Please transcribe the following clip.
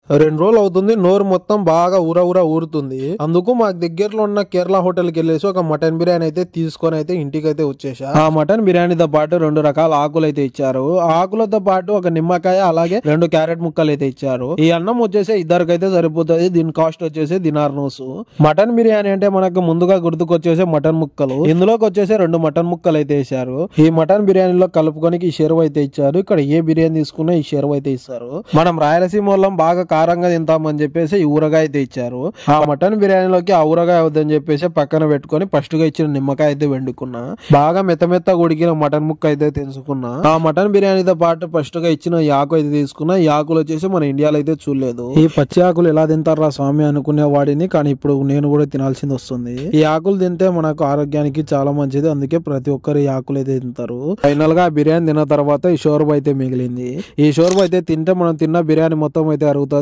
2 రోజులు అవుతుంది. నోరు మొత్తం బాగా ఊరుతుంది. అందుకు మాకు దగ్గరలో ఉన్న కేరళ హోటల్ కి వెళ్ళేసి ఒక మటన్ బిర్యానీ అయితే తీసుకొని అయితే ఇంటికి అయితే వచ్చేసా. ఆ మటన్ బిర్యానీతో పాటు 2 రకాల ఆకులు అయితే ఇచ్చారు. ఆకులతో పాటు ఒక నిమ్మకాయ అలాగే 2 క్యారెట్ ముక్కలు అయితే ఇచ్చారు. ఈ అన్నం వచ్చేసి ఇద్దరికైతే సరిపోతుంది. దీని కాస్ట్ వచ్చేసి దినార్ నూసు. మటన్ బిర్యానీ అంటే మనకు ముందుగా గుర్తుకొచ్చేసే మటన్ ముక్కలు. ఇందులోకి వచ్చేసి 2 మటన్ ముక్కలు అయితే ఇచ్చారు. ఈ మటన్ బిర్యానీలో కలుపుకొని ఈ షెర్వ అయితే ఇచ్చారు. ఇక్కడ ఏ బిర్యానీ తీసుకున్నా ఈ షెర్వ అయితే ఇస్తారు. మనం రాయలసీమ వాళ్ళం బాగా కారంగా తింటామని చెప్పేసి ఈ ఊరగాయ అయితే ఇచ్చారు. ఆ మటన్ బిర్యానీలోకి ఆ ఊరగాయ అవుద్దని చెప్పేసి పక్కన పెట్టుకొని ఫస్ట్ గా ఇచ్చిన నిమ్మకాయ అయితే వెండుకున్నా. బాగా మెత్త ఉడికిన మటన్ ముక్క అయితే తెలుసుకున్నా. ఆ మటన్ బిర్యానీతో పాటు ఫస్ట్ గా ఇచ్చిన ఈ ఆకు అయితే తీసుకున్నా. ఈ ఆకులు వచ్చేసి మన ఇండియాలో అయితే చూడలేదు. ఈ పచ్చి ఆకులు ఎలా తింటారా స్వామి అనుకునే వాడిని, కానీ ఇప్పుడు నేను కూడా తినాల్సింది వస్తుంది. ఈ ఆకులు తింటే మనకు ఆరోగ్యానికి చాలా మంచిది. అందుకే ప్రతి ఒక్కరు ఈ ఆకులు అయితే తింటారు. ఫైనల్ గా బిర్యానీ తిన్న తర్వాత ఈ షోర్బా అయితే మిగిలింది. ఈ షోర్బా అయితే తింటే మనం తిన్న బిర్యానీ మొత్తం అయితే అరుగుతుంది.